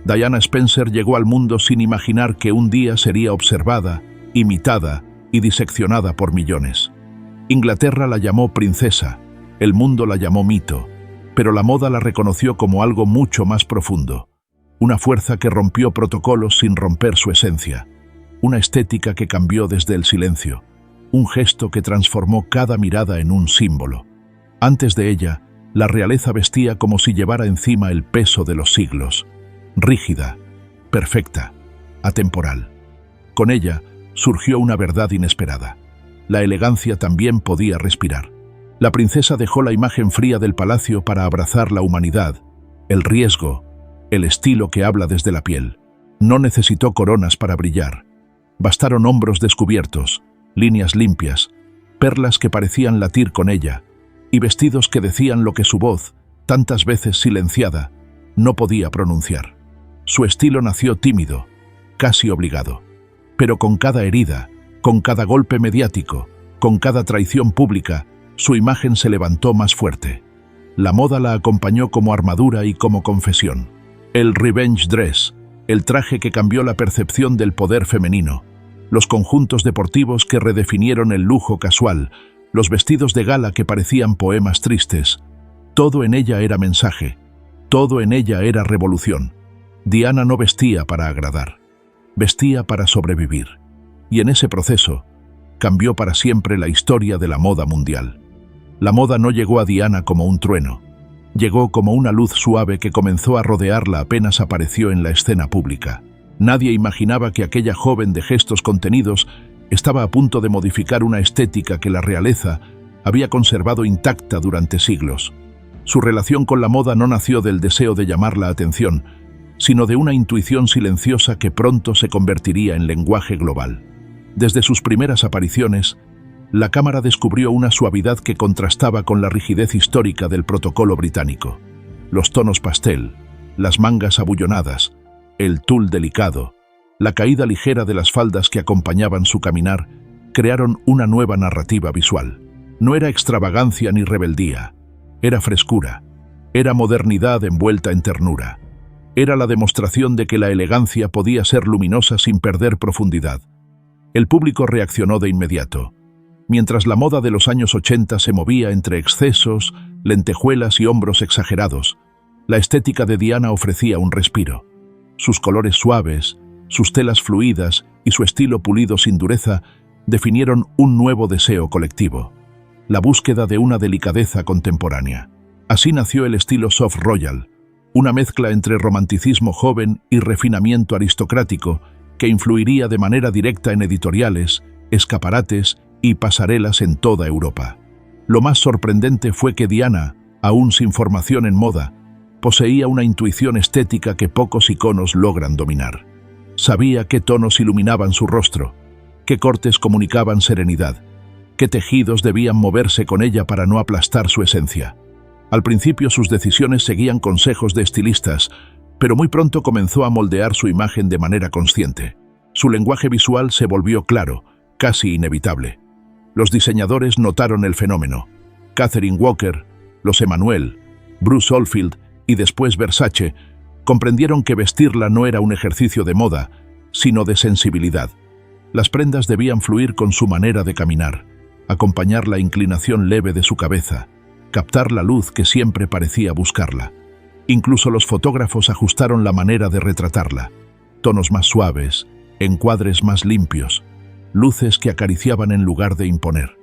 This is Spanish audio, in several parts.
Diana Spencer llegó al mundo sin imaginar que un día sería observada, imitada y diseccionada por millones. Inglaterra la llamó princesa, el mundo la llamó mito, pero la moda la reconoció como algo mucho más profundo. Una fuerza que rompió protocolos sin romper su esencia. Una estética que cambió desde el silencio. Un gesto que transformó cada mirada en un símbolo. Antes de ella, la realeza vestía como si llevara encima el peso de los siglos. Rígida, perfecta, atemporal. Con ella surgió una verdad inesperada. La elegancia también podía respirar. La princesa dejó la imagen fría del palacio para abrazar la humanidad, el riesgo, el estilo que habla desde la piel. No necesitó coronas para brillar. Bastaron hombros descubiertos, líneas limpias, perlas que parecían latir con ella, y vestidos que decían lo que su voz, tantas veces silenciada, no podía pronunciar. Su estilo nació tímido, casi obligado. Pero con cada herida, con cada golpe mediático, con cada traición pública, su imagen se levantó más fuerte. La moda la acompañó como armadura y como confesión. El revenge dress, el traje que cambió la percepción del poder femenino, los conjuntos deportivos que redefinieron el lujo casual, los vestidos de gala que parecían poemas tristes. Todo en ella era mensaje, todo en ella era revolución. Diana no vestía para agradar, vestía para sobrevivir. Y en ese proceso, cambió para siempre la historia de la moda mundial. La moda no llegó a Diana como un trueno, llegó como una luz suave que comenzó a rodearla apenas apareció en la escena pública. Nadie imaginaba que aquella joven de gestos contenidos estaba a punto de modificar una estética que la realeza había conservado intacta durante siglos. Su relación con la moda no nació del deseo de llamar la atención, sino de una intuición silenciosa que pronto se convertiría en lenguaje global. Desde sus primeras apariciones, la cámara descubrió una suavidad que contrastaba con la rigidez histórica del protocolo británico. Los tonos pastel, las mangas abullonadas, el tul delicado, la caída ligera de las faldas que acompañaban su caminar, crearon una nueva narrativa visual. No era extravagancia ni rebeldía, era frescura, era modernidad envuelta en ternura. Era la demostración de que la elegancia podía ser luminosa sin perder profundidad. El público reaccionó de inmediato. Mientras la moda de los años 80 se movía entre excesos, lentejuelas y hombros exagerados, la estética de Diana ofrecía un respiro. Sus colores suaves, sus telas fluidas y su estilo pulido sin dureza definieron un nuevo deseo colectivo, la búsqueda de una delicadeza contemporánea. Así nació el estilo soft royal, una mezcla entre romanticismo joven y refinamiento aristocrático que influiría de manera directa en editoriales, escaparates y pasarelas en toda Europa. Lo más sorprendente fue que Diana, aún sin formación en moda, poseía una intuición estética que pocos iconos logran dominar. Sabía qué tonos iluminaban su rostro, qué cortes comunicaban serenidad, qué tejidos debían moverse con ella para no aplastar su esencia. Al principio sus decisiones seguían consejos de estilistas, pero muy pronto comenzó a moldear su imagen de manera consciente. Su lenguaje visual se volvió claro, casi inevitable. Los diseñadores notaron el fenómeno. Catherine Walker, los Emanuel, Bruce Oldfield y después Versace comprendieron que vestirla no era un ejercicio de moda, sino de sensibilidad. Las prendas debían fluir con su manera de caminar, acompañar la inclinación leve de su cabeza, captar la luz que siempre parecía buscarla. Incluso los fotógrafos ajustaron la manera de retratarla. Tonos más suaves, encuadres más limpios, luces que acariciaban en lugar de imponer.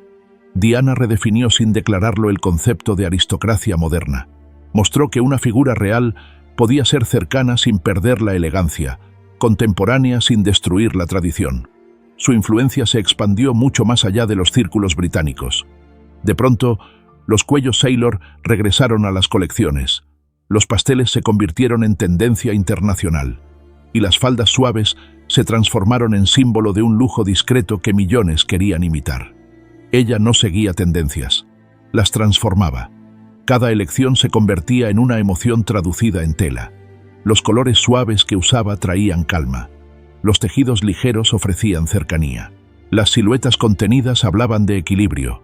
Diana redefinió sin declararlo el concepto de aristocracia moderna. Mostró que una figura real podía ser cercana sin perder la elegancia, contemporánea sin destruir la tradición. Su influencia se expandió mucho más allá de los círculos británicos. De pronto, los cuellos Sailor regresaron a las colecciones. Los pasteles se convirtieron en tendencia internacional, y las faldas suaves se transformaron en símbolo de un lujo discreto que millones querían imitar. Ella no seguía tendencias, las transformaba. Cada elección se convertía en una emoción traducida en tela. Los colores suaves que usaba traían calma. Los tejidos ligeros ofrecían cercanía. Las siluetas contenidas hablaban de equilibrio.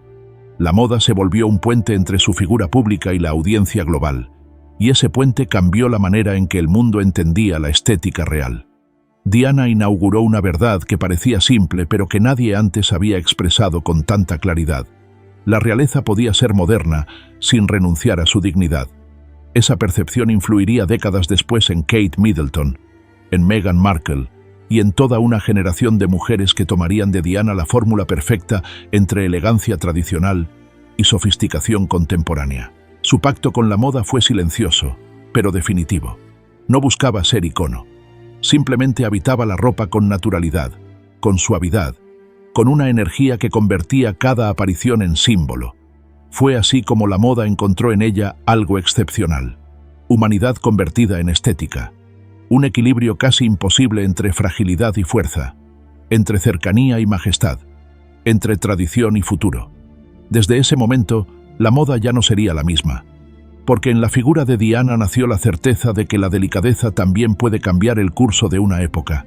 La moda se volvió un puente entre su figura pública y la audiencia global. y ese puente cambió la manera en que el mundo entendía la estética real. Diana inauguró una verdad que parecía simple, pero que nadie antes había expresado con tanta claridad. La realeza podía ser moderna sin renunciar a su dignidad. Esa percepción influiría décadas después en Kate Middleton, en Meghan Markle y en toda una generación de mujeres que tomarían de Diana la fórmula perfecta entre elegancia tradicional y sofisticación contemporánea. Su pacto con la moda fue silencioso, pero definitivo. No buscaba ser icono. Simplemente habitaba la ropa con naturalidad, con suavidad, con una energía que convertía cada aparición en símbolo. Fue así como la moda encontró en ella algo excepcional. Humanidad convertida en estética. Un equilibrio casi imposible entre fragilidad y fuerza, entre cercanía y majestad, entre tradición y futuro. Desde ese momento, la moda ya no sería la misma, porque en la figura de Diana nació la certeza de que la delicadeza también puede cambiar el curso de una época.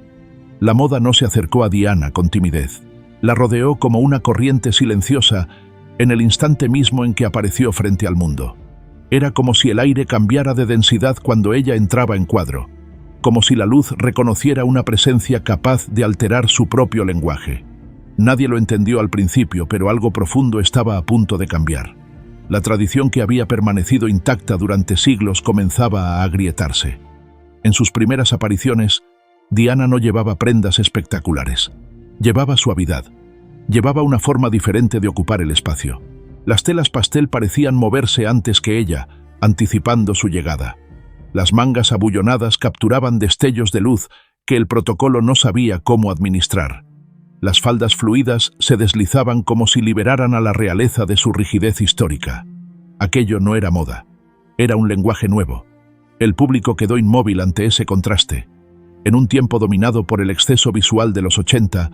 La moda no se acercó a Diana con timidez. La rodeó como una corriente silenciosa en el instante mismo en que apareció frente al mundo. Era como si el aire cambiara de densidad cuando ella entraba en cuadro, como si la luz reconociera una presencia capaz de alterar su propio lenguaje. Nadie lo entendió al principio, pero algo profundo estaba a punto de cambiar. La tradición que había permanecido intacta durante siglos comenzaba a agrietarse. En sus primeras apariciones, Diana no llevaba prendas espectaculares. Llevaba suavidad. Llevaba una forma diferente de ocupar el espacio. Las telas pastel parecían moverse antes que ella, anticipando su llegada. Las mangas abullonadas capturaban destellos de luz que el protocolo no sabía cómo administrar. Las faldas fluidas se deslizaban como si liberaran a la realeza de su rigidez histórica. Aquello no era moda, era un lenguaje nuevo. El público quedó inmóvil ante ese contraste. En un tiempo dominado por el exceso visual de los 80,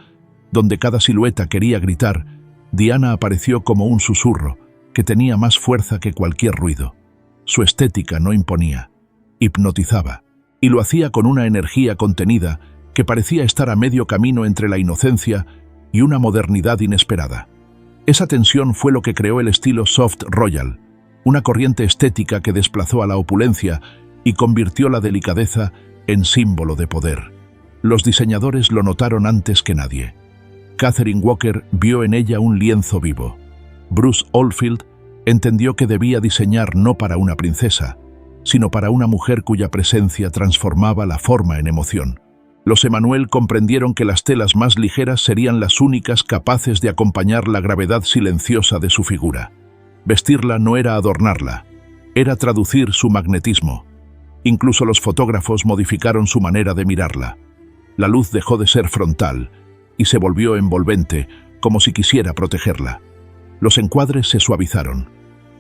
donde cada silueta quería gritar, Diana apareció como un susurro que tenía más fuerza que cualquier ruido. Su estética no imponía, hipnotizaba, y lo hacía con una energía contenida que parecía estar a medio camino entre la inocencia y una modernidad inesperada. Esa tensión fue lo que creó el estilo Soft Royal, una corriente estética que desplazó a la opulencia y convirtió la delicadeza en símbolo de poder. Los diseñadores lo notaron antes que nadie. Catherine Walker vio en ella un lienzo vivo. Bruce Oldfield entendió que debía diseñar no para una princesa, sino para una mujer cuya presencia transformaba la forma en emoción. Los Emanuel comprendieron que las telas más ligeras serían las únicas capaces de acompañar la gravedad silenciosa de su figura. Vestirla no era adornarla, era traducir su magnetismo. Incluso los fotógrafos modificaron su manera de mirarla. La luz dejó de ser frontal y se volvió envolvente, como si quisiera protegerla. Los encuadres se suavizaron.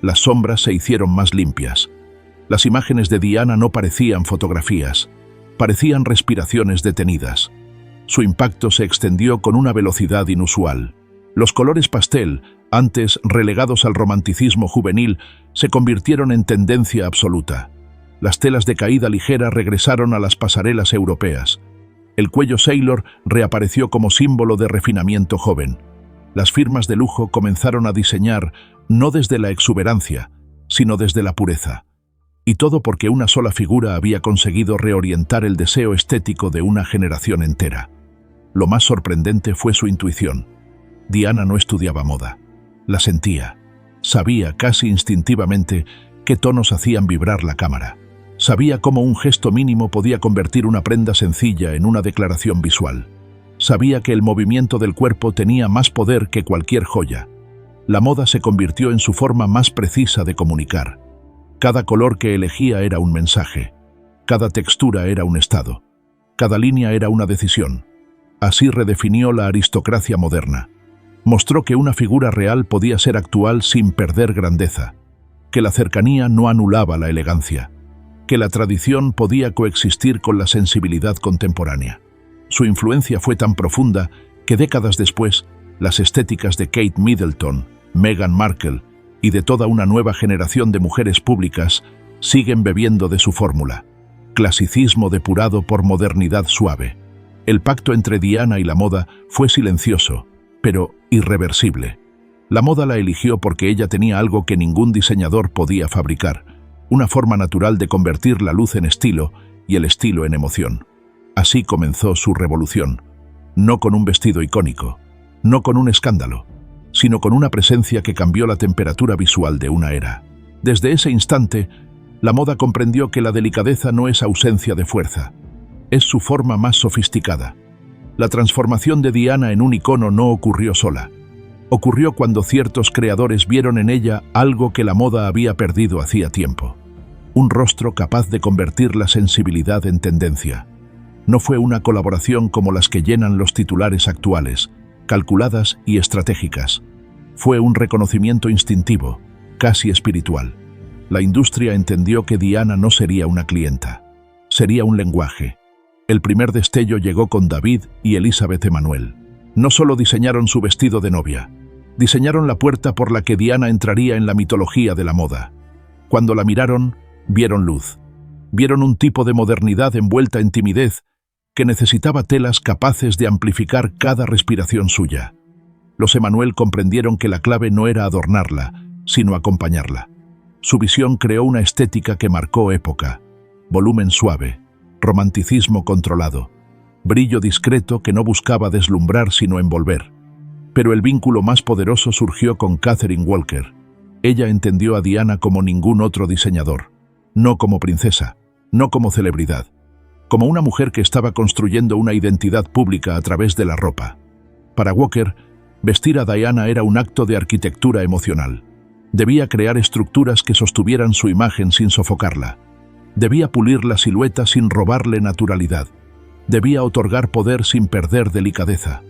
Las sombras se hicieron más limpias. Las imágenes de Diana no parecían fotografías. Parecían respiraciones detenidas. Su impacto se extendió con una velocidad inusual. Los colores pastel, antes relegados al romanticismo juvenil, se convirtieron en tendencia absoluta. Las telas de caída ligera regresaron a las pasarelas europeas. El cuello Sailor reapareció como símbolo de refinamiento joven. Las firmas de lujo comenzaron a diseñar no desde la exuberancia, sino desde la pureza. Y todo porque una sola figura había conseguido reorientar el deseo estético de una generación entera. Lo más sorprendente fue su intuición. Diana no estudiaba moda. La sentía. Sabía casi instintivamente qué tonos hacían vibrar la cámara. Sabía cómo un gesto mínimo podía convertir una prenda sencilla en una declaración visual. Sabía que el movimiento del cuerpo tenía más poder que cualquier joya. La moda se convirtió en su forma más precisa de comunicar. Cada color que elegía era un mensaje. Cada textura era un estado. Cada línea era una decisión. Así redefinió la aristocracia moderna. Mostró que una figura real podía ser actual sin perder grandeza, que la cercanía no anulaba la elegancia, que la tradición podía coexistir con la sensibilidad contemporánea. Su influencia fue tan profunda que décadas después, las estéticas de Kate Middleton, Meghan Markle y de toda una nueva generación de mujeres públicas siguen bebiendo de su fórmula. Clasicismo depurado por modernidad suave. El pacto entre Diana y la moda fue silencioso, pero irreversible. La moda la eligió porque ella tenía algo que ningún diseñador podía fabricar: una forma natural de convertir la luz en estilo y el estilo en emoción. Así comenzó su revolución, no con un vestido icónico, no con un escándalo, sino con una presencia que cambió la temperatura visual de una era. Desde ese instante, la moda comprendió que la delicadeza no es ausencia de fuerza, es su forma más sofisticada. La transformación de Diana en un icono no ocurrió sola. Ocurrió cuando ciertos creadores vieron en ella algo que la moda había perdido hacía tiempo. Un rostro capaz de convertir la sensibilidad en tendencia. No fue una colaboración como las que llenan los titulares actuales, calculadas y estratégicas. Fue un reconocimiento instintivo, casi espiritual. La industria entendió que Diana no sería una clienta, sería un lenguaje. El primer destello llegó con David y Elizabeth Emanuel. No solo diseñaron su vestido de novia, diseñaron la puerta por la que Diana entraría en la mitología de la moda. Cuando la miraron, vieron luz. Vieron un tipo de modernidad envuelta en timidez que necesitaba telas capaces de amplificar cada respiración suya. Los Emanuel comprendieron que la clave no era adornarla, sino acompañarla. Su visión creó una estética que marcó época. Volumen suave, romanticismo controlado, brillo discreto que no buscaba deslumbrar sino envolver. Pero el vínculo más poderoso surgió con Catherine Walker. Ella entendió a Diana como ningún otro diseñador. No como princesa, no como celebridad, como una mujer que estaba construyendo una identidad pública a través de la ropa. Para Walker, vestir a Diana era un acto de arquitectura emocional. Debía crear estructuras que sostuvieran su imagen sin sofocarla. Debía pulir la silueta sin robarle naturalidad. Debía otorgar poder sin perder delicadeza.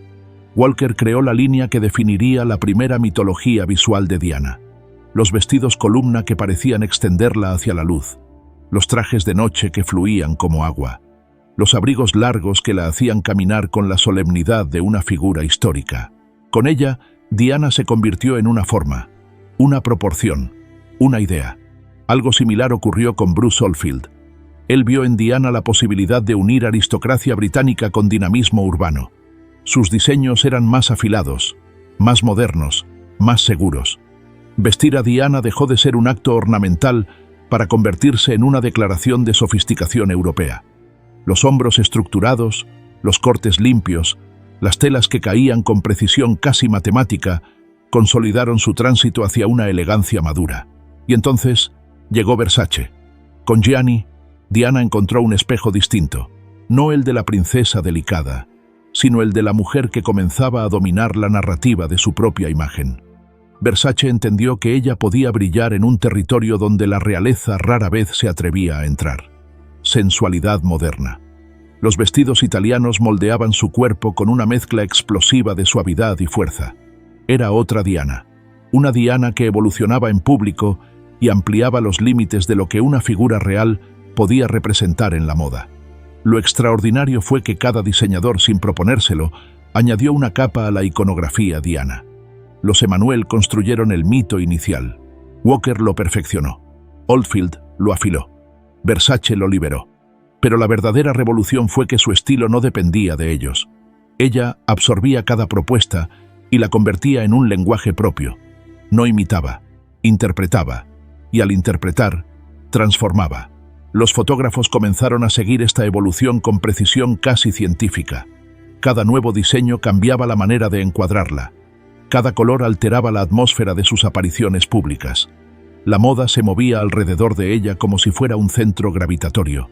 Walker creó la línea que definiría la primera mitología visual de Diana. Los vestidos columna que parecían extenderla hacia la luz. Los trajes de noche que fluían como agua. Los abrigos largos que la hacían caminar con la solemnidad de una figura histórica. Con ella, Diana se convirtió en una forma, una proporción, una idea. Algo similar ocurrió con Bruce Oldfield. Él vio en Diana la posibilidad de unir aristocracia británica con dinamismo urbano. Sus diseños eran más afilados, más modernos, más seguros. Vestir a Diana dejó de ser un acto ornamental para convertirse en una declaración de sofisticación europea. Los hombros estructurados, los cortes limpios, las telas que caían con precisión casi matemática, consolidaron su tránsito hacia una elegancia madura. Y entonces llegó Versace. Con Gianni, Diana encontró un espejo distinto, no el de la princesa delicada, sino el de la mujer que comenzaba a dominar la narrativa de su propia imagen. Versace entendió que ella podía brillar en un territorio donde la realeza rara vez se atrevía a entrar. Sensualidad moderna. Los vestidos italianos moldeaban su cuerpo con una mezcla explosiva de suavidad y fuerza. Era otra Diana, una Diana que evolucionaba en público y ampliaba los límites de lo que una figura real podía representar en la moda. Lo extraordinario fue que cada diseñador, sin proponérselo, añadió una capa a la iconografía Diana. Los Emanuel construyeron el mito inicial. Walker lo perfeccionó. Oldfield lo afiló. Versace lo liberó. Pero la verdadera revolución fue que su estilo no dependía de ellos. Ella absorbía cada propuesta y la convertía en un lenguaje propio. No imitaba, interpretaba, y al interpretar, transformaba. Los fotógrafos comenzaron a seguir esta evolución con precisión casi científica. Cada nuevo diseño cambiaba la manera de encuadrarla. Cada color alteraba la atmósfera de sus apariciones públicas. La moda se movía alrededor de ella como si fuera un centro gravitatorio.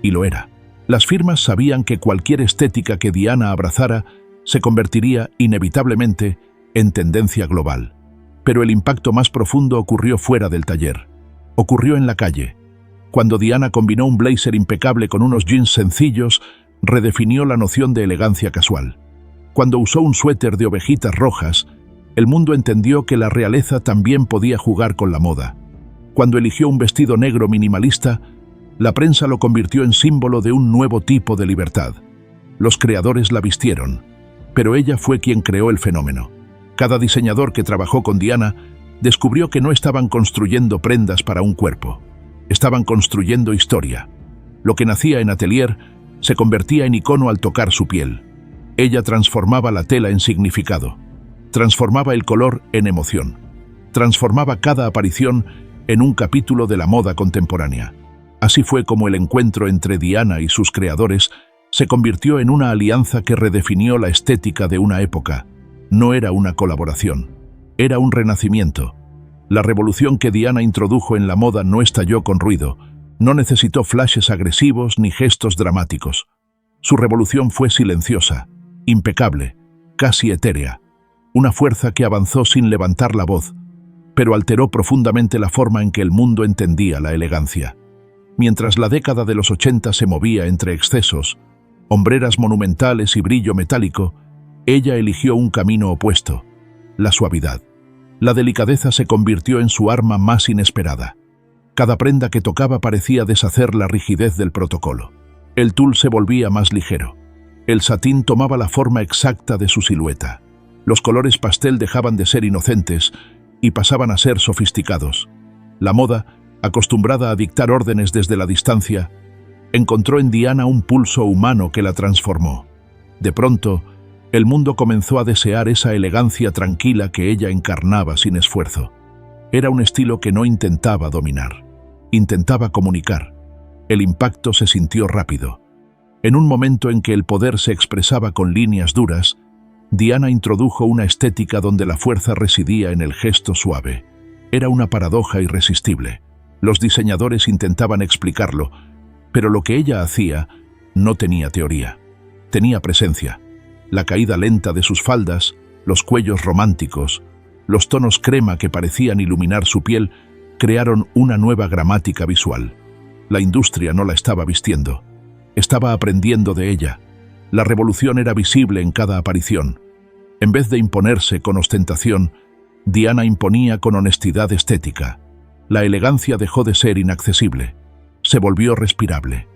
Y lo era. Las firmas sabían que cualquier estética que Diana abrazara se convertiría inevitablemente en tendencia global. Pero el impacto más profundo ocurrió fuera del taller. Ocurrió en la calle. Cuando Diana combinó un blazer impecable con unos jeans sencillos, redefinió la noción de elegancia casual. Cuando usó un suéter de ovejitas rojas, el mundo entendió que la realeza también podía jugar con la moda. Cuando eligió un vestido negro minimalista, la prensa lo convirtió en símbolo de un nuevo tipo de libertad. Los creadores la vistieron, pero ella fue quien creó el fenómeno. Cada diseñador que trabajó con Diana descubrió que no estaban construyendo prendas para un cuerpo. Estaban construyendo historia. Lo que nacía en atelier se convertía en icono al tocar su piel. Ella transformaba la tela en significado. Transformaba el color en emoción. Transformaba cada aparición en un capítulo de la moda contemporánea. Así fue como el encuentro entre Diana y sus creadores se convirtió en una alianza que redefinió la estética de una época. No era una colaboración, era un renacimiento. La revolución que Diana introdujo en la moda no estalló con ruido, no necesitó flashes agresivos ni gestos dramáticos. Su revolución fue silenciosa, impecable, casi etérea, una fuerza que avanzó sin levantar la voz, pero alteró profundamente la forma en que el mundo entendía la elegancia. Mientras la década de los 80 se movía entre excesos, hombreras monumentales y brillo metálico, ella eligió un camino opuesto, la suavidad. La delicadeza se convirtió en su arma más inesperada. Cada prenda que tocaba parecía deshacer la rigidez del protocolo. El tul se volvía más ligero. El satín tomaba la forma exacta de su silueta. Los colores pastel dejaban de ser inocentes y pasaban a ser sofisticados. La moda, acostumbrada a dictar órdenes desde la distancia, encontró en Diana un pulso humano que la transformó. De pronto, el mundo comenzó a desear esa elegancia tranquila que ella encarnaba sin esfuerzo. Era un estilo que no intentaba dominar, intentaba comunicar. El impacto se sintió rápido. En un momento en que el poder se expresaba con líneas duras, Diana introdujo una estética donde la fuerza residía en el gesto suave. Era una paradoja irresistible. Los diseñadores intentaban explicarlo, pero lo que ella hacía no tenía teoría. Tenía presencia. La caída lenta de sus faldas, los cuellos románticos, los tonos crema que parecían iluminar su piel, crearon una nueva gramática visual. La industria no la estaba vistiendo. Estaba aprendiendo de ella. La revolución era visible en cada aparición. En vez de imponerse con ostentación, Diana imponía con honestidad estética. La elegancia dejó de ser inaccesible. Se volvió respirable.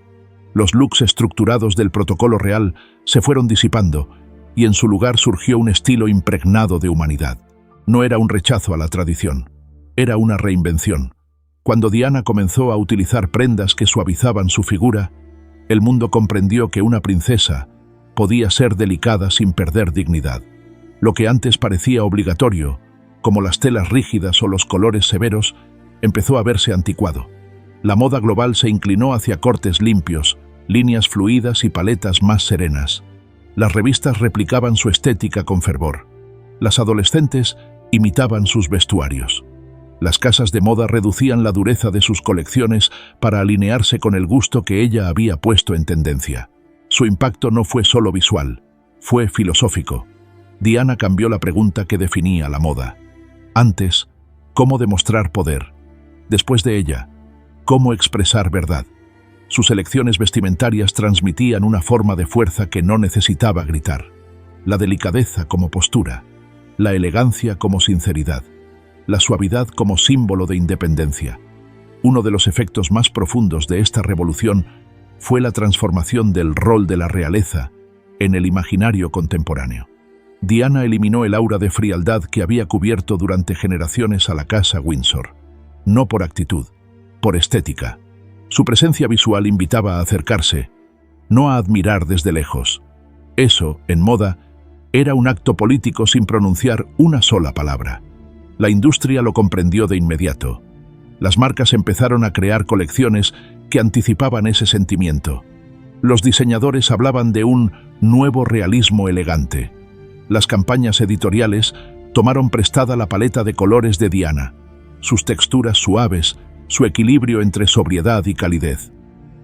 Los looks estructurados del protocolo real se fueron disipando y en su lugar surgió un estilo impregnado de humanidad. No era un rechazo a la tradición, era una reinvención. Cuando Diana comenzó a utilizar prendas que suavizaban su figura, el mundo comprendió que una princesa podía ser delicada sin perder dignidad. Lo que antes parecía obligatorio, como las telas rígidas o los colores severos, empezó a verse anticuado. La moda global se inclinó hacia cortes limpios, líneas fluidas y paletas más serenas. Las revistas replicaban su estética con fervor. Las adolescentes imitaban sus vestuarios. Las casas de moda reducían la dureza de sus colecciones para alinearse con el gusto que ella había puesto en tendencia. Su impacto no fue solo visual, fue filosófico. Diana cambió la pregunta que definía la moda. Antes, ¿cómo demostrar poder? Después de ella, ¿cómo expresar verdad? Sus elecciones vestimentarias transmitían una forma de fuerza que no necesitaba gritar. La delicadeza como postura, la elegancia como sinceridad, la suavidad como símbolo de independencia. Uno de los efectos más profundos de esta revolución fue la transformación del rol de la realeza en el imaginario contemporáneo. Diana eliminó el aura de frialdad que había cubierto durante generaciones a la casa Windsor. No por actitud, por estética. Su presencia visual invitaba a acercarse, no a admirar desde lejos. Eso, en moda, era un acto político sin pronunciar una sola palabra. La industria lo comprendió de inmediato. Las marcas empezaron a crear colecciones que anticipaban ese sentimiento. Los diseñadores hablaban de un nuevo realismo elegante. Las campañas editoriales tomaron prestada la paleta de colores de Diana, sus texturas suaves, su equilibrio entre sobriedad y calidez.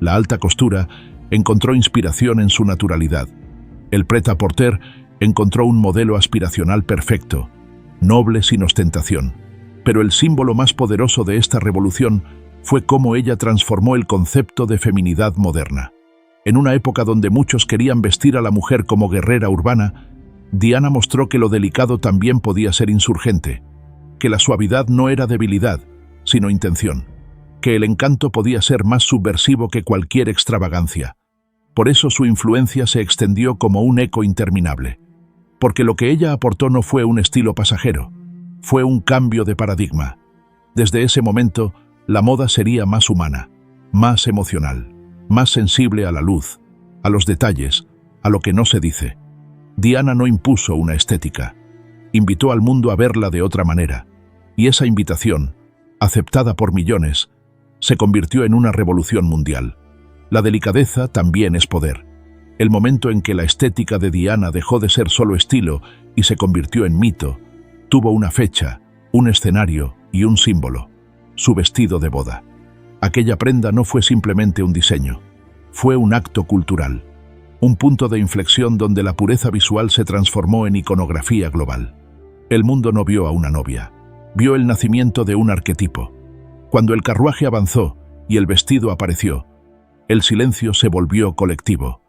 La alta costura encontró inspiración en su naturalidad. El prêt-à-porter encontró un modelo aspiracional perfecto, noble sin ostentación. Pero el símbolo más poderoso de esta revolución fue cómo ella transformó el concepto de feminidad moderna. En una época donde muchos querían vestir a la mujer como guerrera urbana, Diana mostró que lo delicado también podía ser insurgente, que la suavidad no era debilidad, sino intención, que el encanto podía ser más subversivo que cualquier extravagancia. Por eso su influencia se extendió como un eco interminable, porque lo que ella aportó no fue un estilo pasajero, fue un cambio de paradigma. Desde ese momento, la moda sería más humana, más emocional, más sensible a la luz, a los detalles, a lo que no se dice. Diana no impuso una estética, invitó al mundo a verla de otra manera, y esa invitación, aceptada por millones, se convirtió en una revolución mundial. La delicadeza también es poder. El momento en que la estética de Diana dejó de ser solo estilo y se convirtió en mito, tuvo una fecha, un escenario y un símbolo: su vestido de boda. Aquella prenda no fue simplemente un diseño, fue un acto cultural, un punto de inflexión donde la pureza visual se transformó en iconografía global. El mundo no vio a una novia, vio el nacimiento de un arquetipo. Cuando el carruaje avanzó y el vestido apareció, el silencio se volvió colectivo.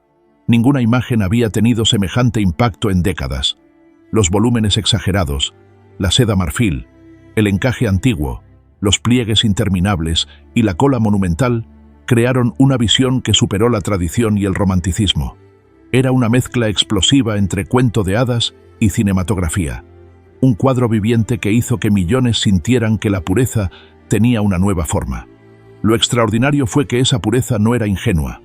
Ninguna imagen había tenido semejante impacto en décadas. Los volúmenes exagerados, la seda marfil, el encaje antiguo, los pliegues interminables y la cola monumental crearon una visión que superó la tradición y el romanticismo. Era una mezcla explosiva entre cuento de hadas y cinematografía. Un cuadro viviente que hizo que millones sintieran que la pureza tenía una nueva forma. Lo extraordinario fue que esa pureza no era ingenua,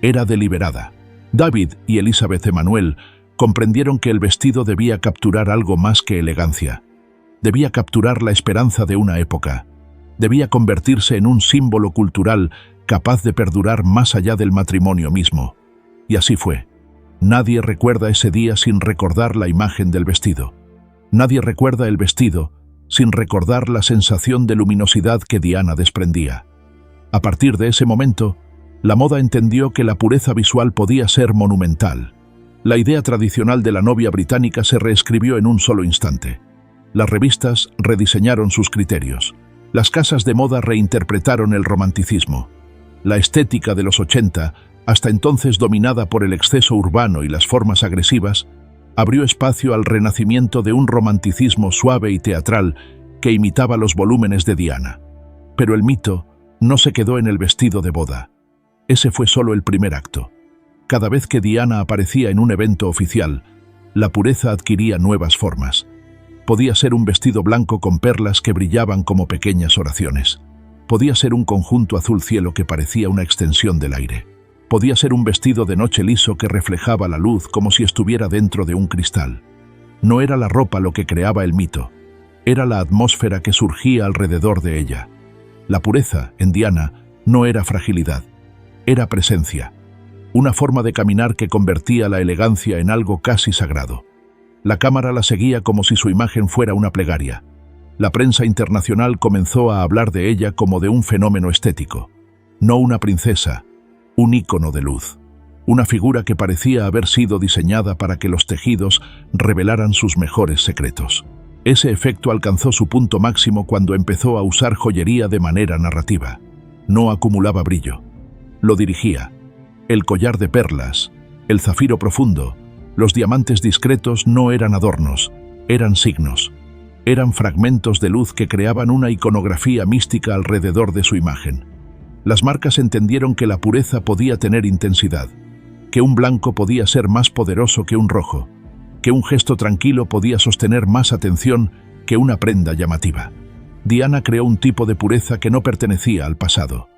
era deliberada. David y Elizabeth Emanuel comprendieron que el vestido debía capturar algo más que elegancia. Debía capturar la esperanza de una época. Debía convertirse en un símbolo cultural capaz de perdurar más allá del matrimonio mismo. Y así fue. Nadie recuerda ese día sin recordar la imagen del vestido. Nadie recuerda el vestido sin recordar la sensación de luminosidad que Diana desprendía. A partir de ese momento, la moda entendió que la pureza visual podía ser monumental. La idea tradicional de la novia británica se reescribió en un solo instante. Las revistas rediseñaron sus criterios. Las casas de moda reinterpretaron el romanticismo. La estética de los 80, hasta entonces dominada por el exceso urbano y las formas agresivas, abrió espacio al renacimiento de un romanticismo suave y teatral que imitaba los volúmenes de Diana. Pero el mito no se quedó en el vestido de boda. Ese fue solo el primer acto. Cada vez que Diana aparecía en un evento oficial, la pureza adquiría nuevas formas. Podía ser un vestido blanco con perlas que brillaban como pequeñas oraciones. Podía ser un conjunto azul cielo que parecía una extensión del aire. Podía ser un vestido de noche liso que reflejaba la luz como si estuviera dentro de un cristal. No era la ropa lo que creaba el mito, era la atmósfera que surgía alrededor de ella. La pureza, en Diana, no era fragilidad, era presencia. Una forma de caminar que convertía la elegancia en algo casi sagrado. La cámara la seguía como si su imagen fuera una plegaria. La prensa internacional comenzó a hablar de ella como de un fenómeno estético. No una princesa, un ícono de luz. Una figura que parecía haber sido diseñada para que los tejidos revelaran sus mejores secretos. Ese efecto alcanzó su punto máximo cuando empezó a usar joyería de manera narrativa. No acumulaba brillo, lo dirigía. El collar de perlas, el zafiro profundo, los diamantes discretos no eran adornos, eran signos. Eran fragmentos de luz que creaban una iconografía mística alrededor de su imagen. Las marcas entendieron que la pureza podía tener intensidad, que un blanco podía ser más poderoso que un rojo, que un gesto tranquilo podía sostener más atención que una prenda llamativa. Diana creó un tipo de pureza que no pertenecía al pasado.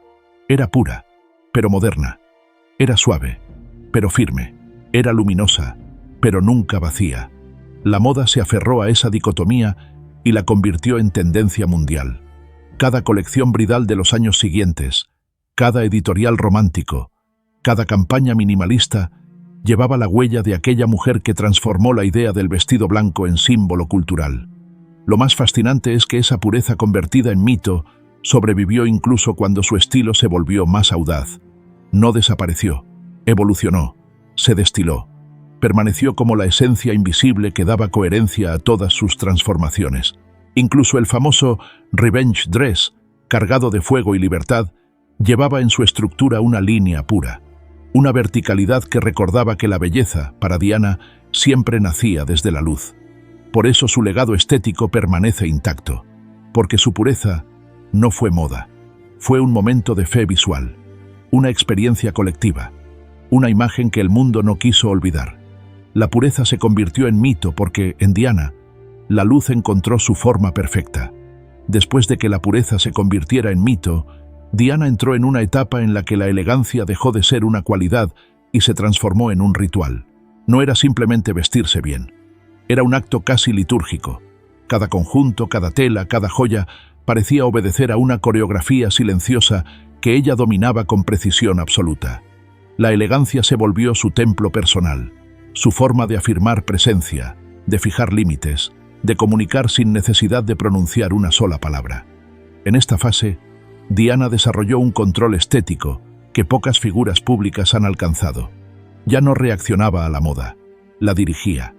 Era pura, pero moderna. Era suave, pero firme. Era luminosa, pero nunca vacía. La moda se aferró a esa dicotomía y la convirtió en tendencia mundial. Cada colección bridal de los años siguientes, cada editorial romántico, cada campaña minimalista llevaba la huella de aquella mujer que transformó la idea del vestido blanco en símbolo cultural. Lo más fascinante es que esa pureza convertida en mito sobrevivió incluso cuando su estilo se volvió más audaz. No desapareció, evolucionó, se destiló. Permaneció como la esencia invisible que daba coherencia a todas sus transformaciones. Incluso el famoso Revenge Dress, cargado de fuego y libertad, llevaba en su estructura una línea pura, una verticalidad que recordaba que la belleza, para Diana, siempre nacía desde la luz. Por eso su legado estético permanece intacto, porque su pureza no fue moda, fue un momento de fe visual, una experiencia colectiva, una imagen que el mundo no quiso olvidar. La pureza se convirtió en mito porque, en Diana, la luz encontró su forma perfecta. Después de que la pureza se convirtiera en mito, Diana entró en una etapa en la que la elegancia dejó de ser una cualidad y se transformó en un ritual. No era simplemente vestirse bien. Era un acto casi litúrgico. Cada conjunto, cada tela, cada joya Parecía obedecer a una coreografía silenciosa que ella dominaba con precisión absoluta. La elegancia se volvió su templo personal, su forma de afirmar presencia, de fijar límites, de comunicar sin necesidad de pronunciar una sola palabra. En esta fase, Diana desarrolló un control estético que pocas figuras públicas han alcanzado. Ya no reaccionaba a la moda, la dirigía.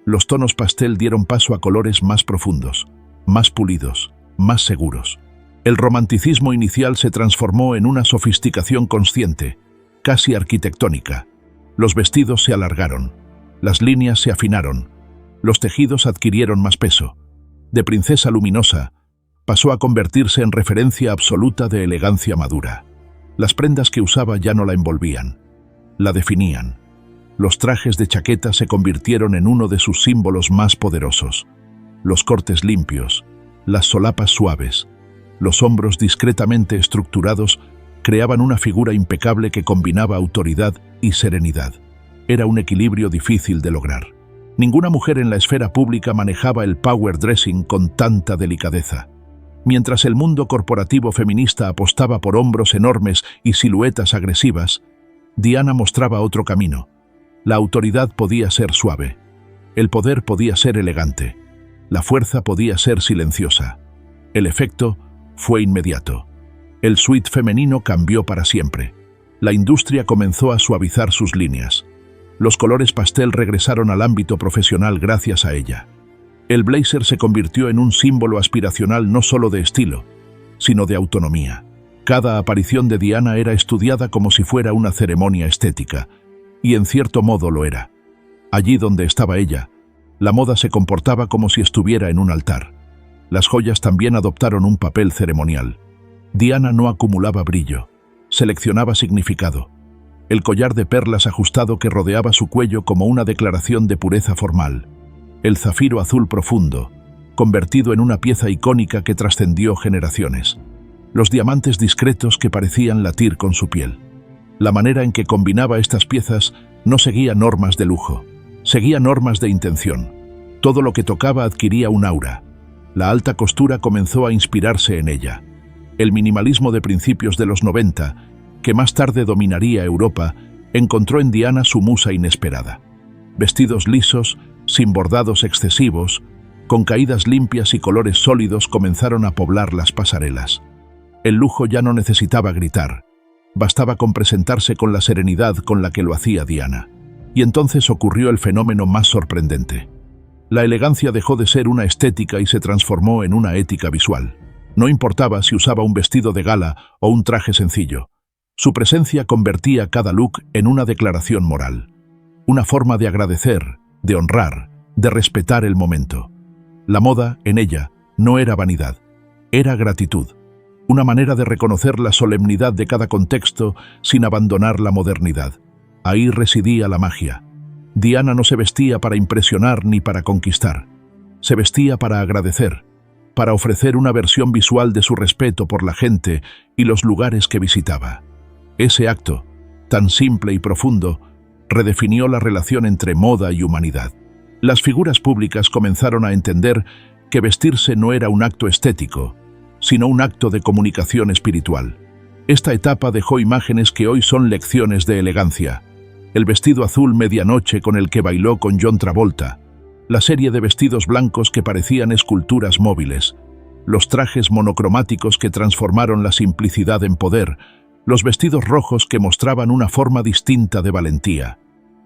Los tonos pastel dieron paso a colores más profundos, más pulidos, más seguros. El romanticismo inicial se transformó en una sofisticación consciente, casi arquitectónica. Los vestidos se alargaron, las líneas se afinaron, los tejidos adquirieron más peso. De princesa luminosa, pasó a convertirse en referencia absoluta de elegancia madura. Las prendas que usaba ya no la envolvían, la definían. Los trajes de chaqueta se convirtieron en uno de sus símbolos más poderosos. Los cortes limpios, las solapas suaves, los hombros discretamente estructurados creaban una figura impecable que combinaba autoridad y serenidad. Era un equilibrio difícil de lograr. Ninguna mujer en la esfera pública manejaba el power dressing con tanta delicadeza. Mientras el mundo corporativo feminista apostaba por hombros enormes y siluetas agresivas, Diana mostraba otro camino. La autoridad podía ser suave, el poder podía ser elegante, la fuerza podía ser silenciosa. El efecto fue inmediato. El suite femenino cambió para siempre. La industria comenzó a suavizar sus líneas. Los colores pastel regresaron al ámbito profesional gracias a ella. El blazer se convirtió en un símbolo aspiracional no solo de estilo, sino de autonomía. Cada aparición de Diana era estudiada como si fuera una ceremonia estética, y en cierto modo lo era. Allí donde estaba ella, la moda se comportaba como si estuviera en un altar. Las joyas también adoptaron un papel ceremonial. Diana no acumulaba brillo, seleccionaba significado. El collar de perlas ajustado que rodeaba su cuello como una declaración de pureza formal. El zafiro azul profundo, convertido en una pieza icónica que trascendió generaciones. Los diamantes discretos que parecían latir con su piel. La manera en que combinaba estas piezas no seguía normas de lujo, seguía normas de intención. Todo lo que tocaba adquiría un aura. La alta costura comenzó a inspirarse en ella. El minimalismo de principios de los 90, que más tarde dominaría Europa, encontró en Diana su musa inesperada. Vestidos lisos, sin bordados excesivos, con caídas limpias y colores sólidos comenzaron a poblar las pasarelas. El lujo ya no necesitaba gritar, bastaba con presentarse con la serenidad con la que lo hacía Diana. Y entonces ocurrió el fenómeno más sorprendente. La elegancia dejó de ser una estética y se transformó en una ética visual. No importaba si usaba un vestido de gala o un traje sencillo. Su presencia convertía cada look en una declaración moral. Una forma de agradecer, de honrar, de respetar el momento. La moda, en ella, no era vanidad, era gratitud. Una manera de reconocer la solemnidad de cada contexto sin abandonar la modernidad. Ahí residía la magia. Diana no se vestía para impresionar ni para conquistar. Se vestía para agradecer, para ofrecer una versión visual de su respeto por la gente y los lugares que visitaba. Ese acto, tan simple y profundo, redefinió la relación entre moda y humanidad. Las figuras públicas comenzaron a entender que vestirse no era un acto estético, sino un acto de comunicación espiritual. Esta etapa dejó imágenes que hoy son lecciones de elegancia. El vestido azul medianoche con el que bailó con John Travolta, la serie de vestidos blancos que parecían esculturas móviles, los trajes monocromáticos que transformaron la simplicidad en poder, los vestidos rojos que mostraban una forma distinta de valentía.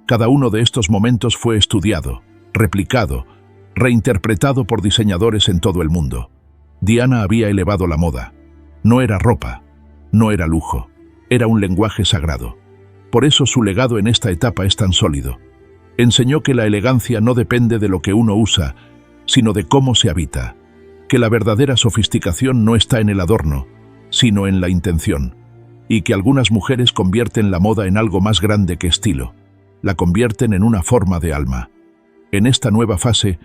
Cada uno de estos momentos fue estudiado, replicado, reinterpretado por diseñadores en todo el mundo. Diana había elevado la moda. No era ropa, no era lujo, era un lenguaje sagrado. Por eso su legado en esta etapa es tan sólido. Enseñó que la elegancia no depende de lo que uno usa, sino de cómo se habita, que la verdadera sofisticación no está en el adorno, sino en la intención, y que algunas mujeres convierten la moda en algo más grande que estilo, la convierten en una forma de alma. En esta nueva fase,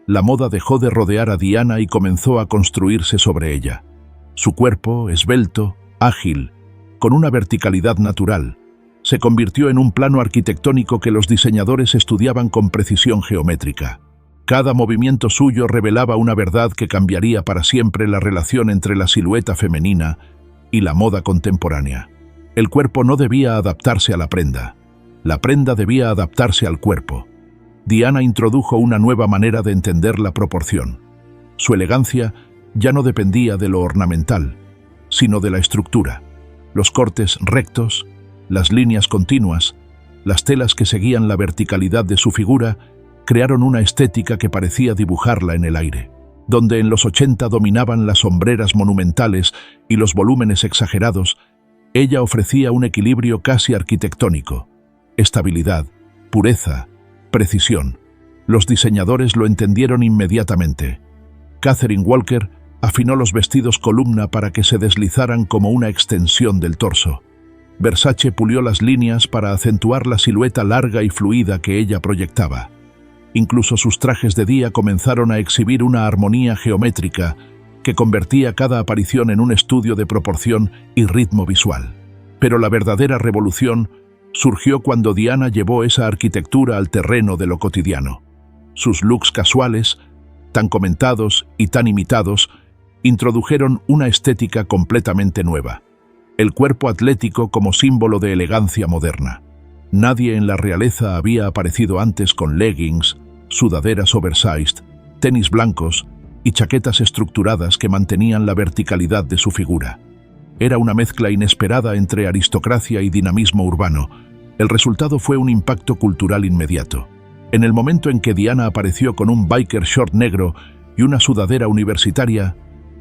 la moda dejó de rodear a Diana y comenzó a construirse sobre ella. Su cuerpo, esbelto, ágil, con una verticalidad natural, se convirtió en un plano arquitectónico que los diseñadores estudiaban con precisión geométrica. Cada movimiento suyo revelaba una verdad que cambiaría para siempre la relación entre la silueta femenina y la moda contemporánea. El cuerpo no debía adaptarse a la prenda debía adaptarse al cuerpo. Diana introdujo una nueva manera de entender la proporción. Su elegancia ya no dependía de lo ornamental, sino de la estructura. Los cortes rectos, las líneas continuas, las telas que seguían la verticalidad de su figura, crearon una estética que parecía dibujarla en el aire. Donde en los 80 dominaban las sombreras monumentales y los volúmenes exagerados, ella ofrecía un equilibrio casi arquitectónico. Estabilidad, pureza, precisión. Los diseñadores lo entendieron inmediatamente. Catherine Walker afinó los vestidos columna para que se deslizaran como una extensión del torso. Versace pulió las líneas para acentuar la silueta larga y fluida que ella proyectaba. Incluso sus trajes de día comenzaron a exhibir una armonía geométrica que convertía cada aparición en un estudio de proporción y ritmo visual. Pero la verdadera revolución surgió cuando Diana llevó esa arquitectura al terreno de lo cotidiano. Sus looks casuales, tan comentados y tan imitados, introdujeron una estética completamente nueva. El cuerpo atlético como símbolo de elegancia moderna. Nadie en la realeza había aparecido antes con leggings, sudaderas oversized, tenis blancos y chaquetas estructuradas que mantenían la verticalidad de su figura. Era una mezcla inesperada entre aristocracia y dinamismo urbano. El resultado fue un impacto cultural inmediato. En el momento en que Diana apareció con un biker short negro y una sudadera universitaria,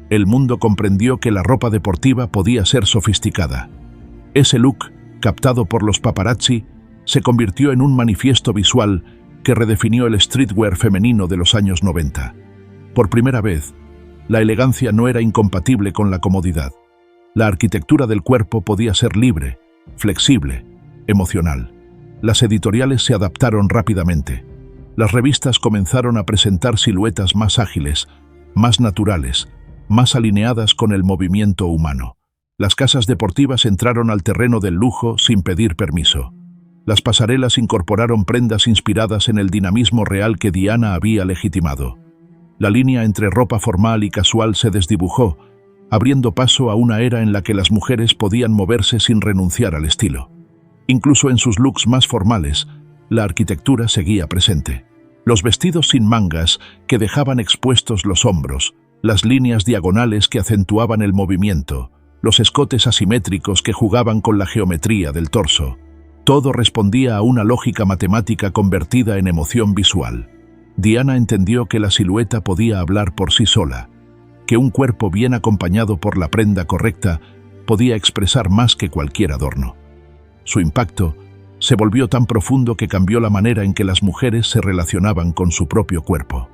el mundo comprendió que la ropa deportiva podía ser sofisticada. Ese look, captado por los paparazzi, se convirtió en un manifiesto visual que redefinió el streetwear femenino de los años 90. Por primera vez, la elegancia no era incompatible con la comodidad. La arquitectura del cuerpo podía ser libre, flexible, emocional. Las editoriales se adaptaron rápidamente. Las revistas comenzaron a presentar siluetas más ágiles, más naturales, más alineadas con el movimiento humano. Las casas deportivas entraron al terreno del lujo sin pedir permiso. Las pasarelas incorporaron prendas inspiradas en el dinamismo real que Diana había legitimado. La línea entre ropa formal y casual se desdibujó, abriendo paso a una era en la que las mujeres podían moverse sin renunciar al estilo. Incluso en sus looks más formales, la arquitectura seguía presente. Los vestidos sin mangas que dejaban expuestos los hombros, las líneas diagonales que acentuaban el movimiento, los escotes asimétricos que jugaban con la geometría del torso. Todo respondía a una lógica matemática convertida en emoción visual. Diana entendió que la silueta podía hablar por sí sola, que un cuerpo bien acompañado por la prenda correcta podía expresar más que cualquier adorno. Su impacto se volvió tan profundo que cambió la manera en que las mujeres se relacionaban con su propio cuerpo.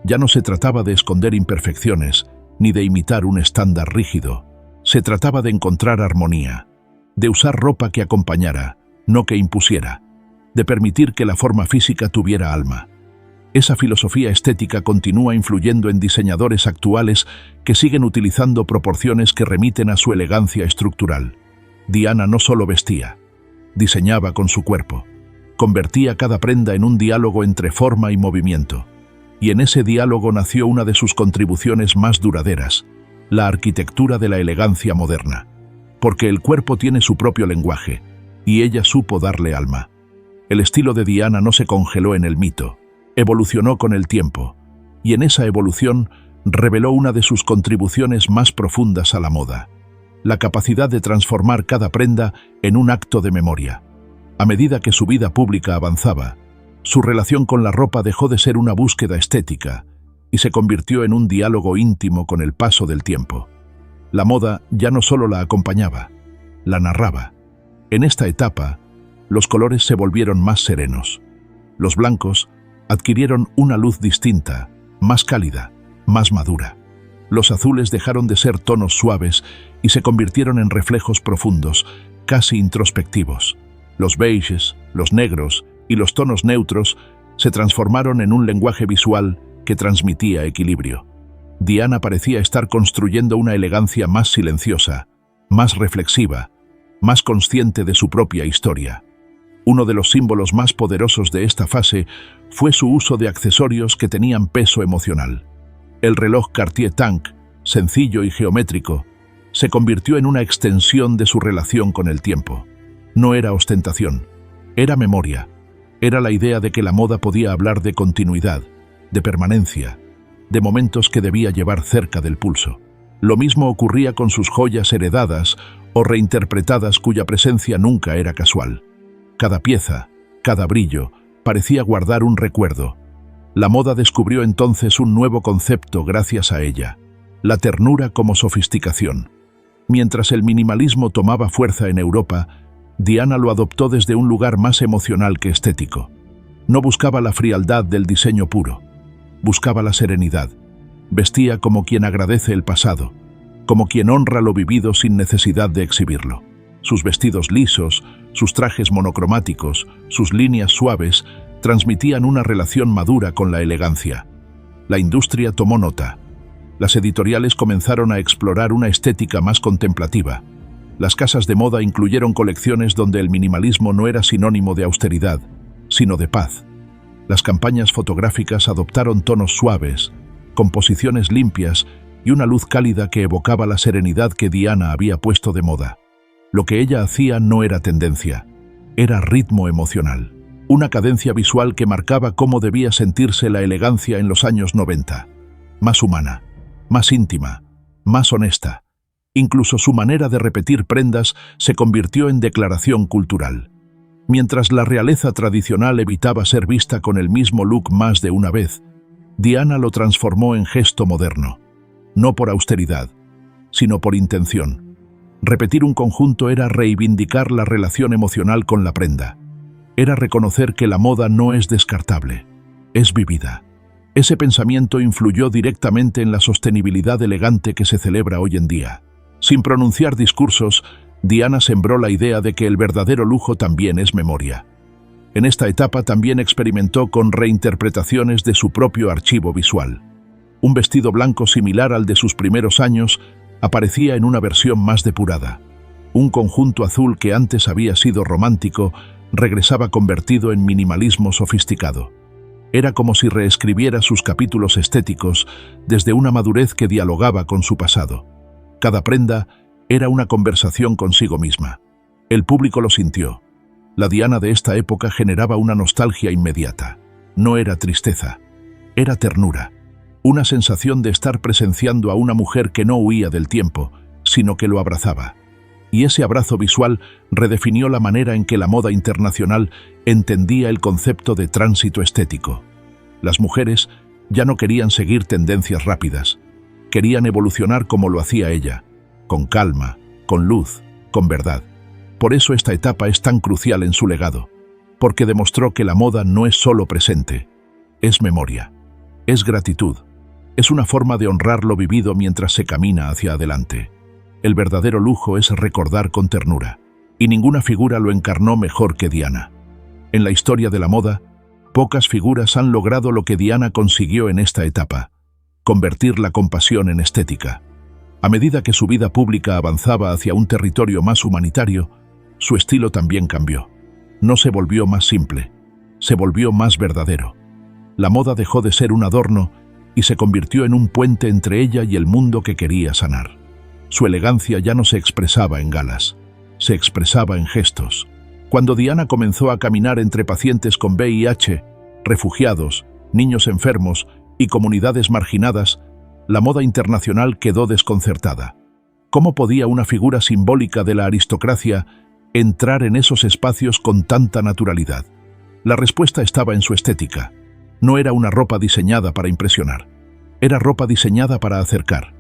Ya no se trataba de esconder imperfecciones, ni de imitar un estándar rígido. Se trataba de encontrar armonía, de usar ropa que acompañara, no que impusiera, de permitir que la forma física tuviera alma. Esa filosofía estética continúa influyendo en diseñadores actuales que siguen utilizando proporciones que remiten a su elegancia estructural. Diana no solo vestía, diseñaba con su cuerpo. Convertía cada prenda en un diálogo entre forma y movimiento. Y en ese diálogo nació una de sus contribuciones más duraderas, la arquitectura de la elegancia moderna. Porque el cuerpo tiene su propio lenguaje, y ella supo darle alma. El estilo de Diana no se congeló en el mito, evolucionó con el tiempo, y en esa evolución reveló una de sus contribuciones más profundas a la moda: la capacidad de transformar cada prenda en un acto de memoria. A medida que su vida pública avanzaba, su relación con la ropa dejó de ser una búsqueda estética y se convirtió en un diálogo íntimo con el paso del tiempo. La moda ya no solo la acompañaba, la narraba. En esta etapa, los colores se volvieron más serenos. Los blancos adquirieron una luz distinta, más cálida, más madura. Los azules dejaron de ser tonos suaves y se convirtieron en reflejos profundos, casi introspectivos. Los beiges, los negros y los tonos neutros se transformaron en un lenguaje visual que transmitía equilibrio. Diana parecía estar construyendo una elegancia más silenciosa, más reflexiva, más consciente de su propia historia. Uno de los símbolos más poderosos de esta fase fue su uso de accesorios que tenían peso emocional. El reloj Cartier Tank, sencillo y geométrico, se convirtió en una extensión de su relación con el tiempo. No era ostentación, era memoria. Era la idea de que la moda podía hablar de continuidad, de permanencia, de momentos que debía llevar cerca del pulso. Lo mismo ocurría con sus joyas heredadas o reinterpretadas cuya presencia nunca era casual. Cada pieza, cada brillo, parecía guardar un recuerdo. La moda descubrió entonces un nuevo concepto gracias a ella: la ternura como sofisticación. Mientras el minimalismo tomaba fuerza en Europa, Diana lo adoptó desde un lugar más emocional que estético. No buscaba la frialdad del diseño puro, buscaba la serenidad. Vestía como quien agradece el pasado, como quien honra lo vivido sin necesidad de exhibirlo. Sus vestidos lisos, sus trajes monocromáticos, sus líneas suaves, transmitían una relación madura con la elegancia. La industria tomó nota. Las editoriales comenzaron a explorar una estética más contemplativa. Las casas de moda incluyeron colecciones donde el minimalismo no era sinónimo de austeridad, sino de paz. Las campañas fotográficas adoptaron tonos suaves, composiciones limpias y una luz cálida que evocaba la serenidad que Diana había puesto de moda. Lo que ella hacía no era tendencia, era ritmo emocional. Una cadencia visual que marcaba cómo debía sentirse la elegancia en los años 90. Más humana, más íntima, más honesta. Incluso su manera de repetir prendas se convirtió en declaración cultural. Mientras la realeza tradicional evitaba ser vista con el mismo look más de una vez, Diana lo transformó en gesto moderno. No por austeridad, sino por intención. Repetir un conjunto era reivindicar la relación emocional con la prenda. Era reconocer que la moda no es descartable, es vivida. Ese pensamiento influyó directamente en la sostenibilidad elegante que se celebra hoy en día. Sin pronunciar discursos, Diana sembró la idea de que el verdadero lujo también es memoria. En esta etapa también experimentó con reinterpretaciones de su propio archivo visual. Un vestido blanco similar al de sus primeros años aparecía en una versión más depurada. Un conjunto azul que antes había sido romántico regresaba convertido en minimalismo sofisticado. Era como si reescribiera sus capítulos estéticos desde una madurez que dialogaba con su pasado. Cada prenda era una conversación consigo misma. El público lo sintió. La Diana de esta época generaba una nostalgia inmediata. No era tristeza, era ternura. Una sensación de estar presenciando a una mujer que no huía del tiempo, sino que lo abrazaba. Y ese abrazo visual redefinió la manera en que la moda internacional entendía el concepto de tránsito estético. Las mujeres ya no querían seguir tendencias rápidas. Querían evolucionar como lo hacía ella, con calma, con luz, con verdad. Por eso esta etapa es tan crucial en su legado, porque demostró que la moda no es solo presente, es memoria, es gratitud, es una forma de honrar lo vivido mientras se camina hacia adelante. El verdadero lujo es recordar con ternura, y ninguna figura lo encarnó mejor que Diana. En la historia de la moda, pocas figuras han logrado lo que Diana consiguió en esta etapa: convertir la compasión en estética. A medida que su vida pública avanzaba hacia un territorio más humanitario, su estilo también cambió. No se volvió más simple, se volvió más verdadero. La moda dejó de ser un adorno y se convirtió en un puente entre ella y el mundo que quería sanar. Su elegancia ya no se expresaba en galas, se expresaba en gestos. Cuando Diana comenzó a caminar entre pacientes con VIH, refugiados, niños enfermos y comunidades marginadas, la moda internacional quedó desconcertada. ¿Cómo podía una figura simbólica de la aristocracia entrar en esos espacios con tanta naturalidad? La respuesta estaba en su estética. No era una ropa diseñada para impresionar, era ropa diseñada para acercar.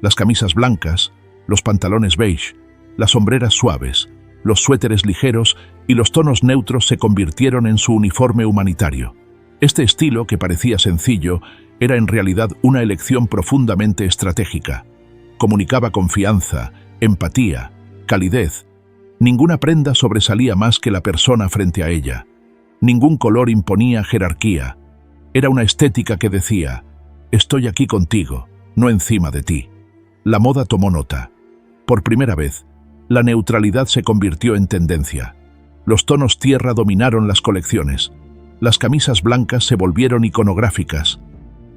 Las camisas blancas, los pantalones beige, las sombreras suaves, los suéteres ligeros y los tonos neutros se convirtieron en su uniforme humanitario. Este estilo, que parecía sencillo, era en realidad una elección profundamente estratégica. Comunicaba confianza, empatía, calidez. Ninguna prenda sobresalía más que la persona frente a ella. Ningún color imponía jerarquía. Era una estética que decía: estoy aquí contigo, no encima de ti. La moda tomó nota. Por primera vez, la neutralidad se convirtió en tendencia. Los tonos tierra dominaron las colecciones. Las camisas blancas se volvieron iconográficas.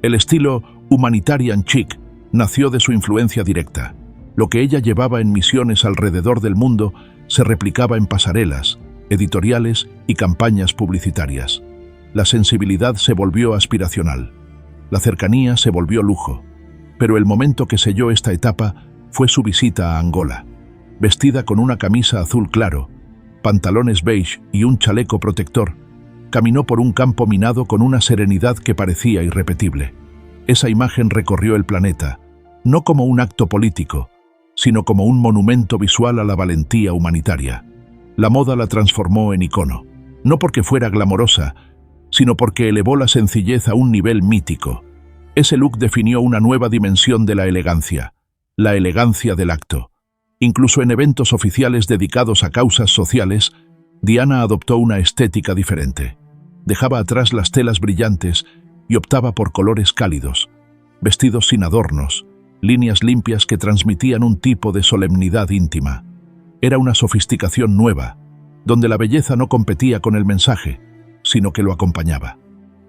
El estilo humanitarian chic nació de su influencia directa. Lo que ella llevaba en misiones alrededor del mundo se replicaba en pasarelas, editoriales y campañas publicitarias. La sensibilidad se volvió aspiracional. La cercanía se volvió lujo. Pero el momento que selló esta etapa fue su visita a Angola. Vestida con una camisa azul claro, pantalones beige y un chaleco protector, caminó por un campo minado con una serenidad que parecía irrepetible. Esa imagen recorrió el planeta, no como un acto político, sino como un monumento visual a la valentía humanitaria. La moda la transformó en icono, no porque fuera glamorosa, sino porque elevó la sencillez a un nivel mítico. Ese look definió una nueva dimensión de la elegancia del acto. Incluso en eventos oficiales dedicados a causas sociales, Diana adoptó una estética diferente. Dejaba atrás las telas brillantes y optaba por colores cálidos, vestidos sin adornos, líneas limpias que transmitían un tipo de solemnidad íntima. Era una sofisticación nueva, donde la belleza no competía con el mensaje, sino que lo acompañaba.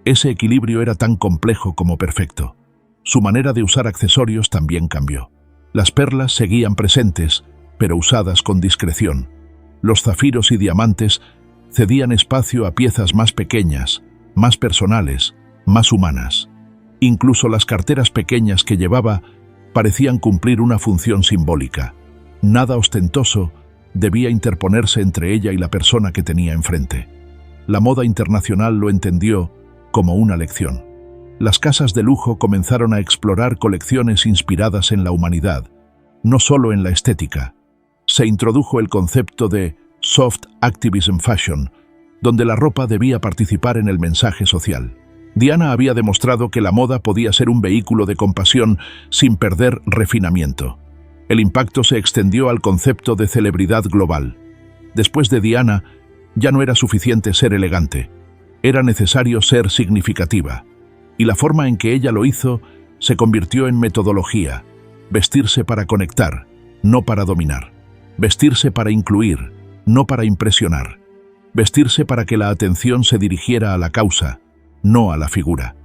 Ese equilibrio era tan complejo como perfecto. Su manera de usar accesorios también cambió. Las perlas seguían presentes, pero usadas con discreción. Los zafiros y diamantes cedían espacio a piezas más pequeñas, más personales, más humanas. Incluso las carteras pequeñas que llevaba parecían cumplir una función simbólica. Nada ostentoso debía interponerse entre ella y la persona que tenía enfrente. La moda internacional lo entendió como una lección. Las casas de lujo comenzaron a explorar colecciones inspiradas en la humanidad, no solo en la estética. Se introdujo el concepto de soft activism fashion, donde la ropa debía participar en el mensaje social. Diana había demostrado que la moda podía ser un vehículo de compasión sin perder refinamiento. El impacto se extendió al concepto de celebridad global. Después de Diana, ya no era suficiente ser elegante. Era necesario ser significativa. Y la forma en que ella lo hizo se convirtió en metodología. Vestirse para conectar, no para dominar. Vestirse para incluir, no para impresionar. Vestirse para que la atención se dirigiera a la causa, no a la figura.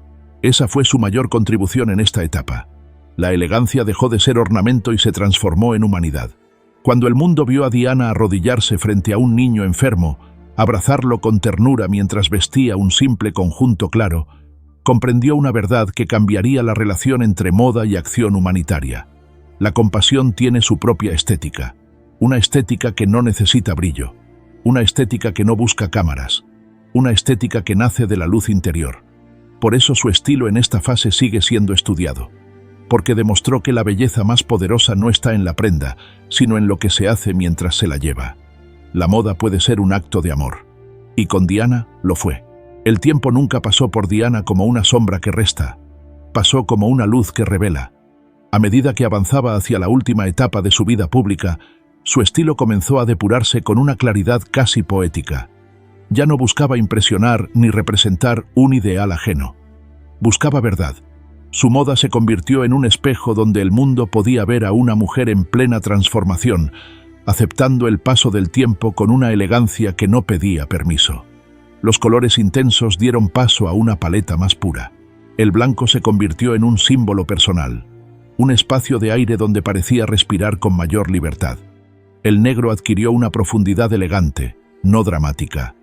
Esa fue su mayor contribución en esta etapa. La elegancia dejó de ser ornamento y se transformó en humanidad. Cuando el mundo vio a Diana arrodillarse frente a un niño enfermo, abrazarlo con ternura mientras vestía un simple conjunto claro, comprendió una verdad que cambiaría la relación entre moda y acción humanitaria. La compasión tiene su propia estética, una estética que no necesita brillo, una estética que no busca cámaras, una estética que nace de la luz interior. Por eso su estilo en esta fase sigue siendo estudiado, porque demostró que la belleza más poderosa no está en la prenda, sino en lo que se hace mientras se la lleva. La moda puede ser un acto de amor, y con Diana lo fue. El tiempo nunca pasó por Diana como una sombra que resta, pasó como una luz que revela. A medida que avanzaba hacia la última etapa de su vida pública, su estilo comenzó a depurarse con una claridad casi poética. Ya no buscaba impresionar ni representar un ideal ajeno. Buscaba verdad. Su moda se convirtió en un espejo donde el mundo podía ver a una mujer en plena transformación, aceptando el paso del tiempo con una elegancia que no pedía permiso. Los colores intensos dieron paso a una paleta más pura. El blanco se convirtió en un símbolo personal, un espacio de aire donde parecía respirar con mayor libertad. El negro adquirió una profundidad elegante, no dramática.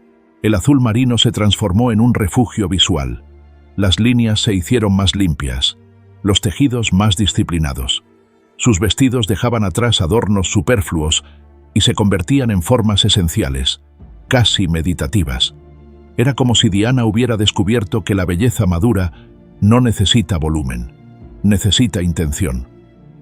El azul marino se transformó en un refugio visual. Las líneas se hicieron más limpias, los tejidos más disciplinados. Sus vestidos dejaban atrás adornos superfluos y se convertían en formas esenciales, casi meditativas. Era como si Diana hubiera descubierto que la belleza madura no necesita volumen, necesita intención.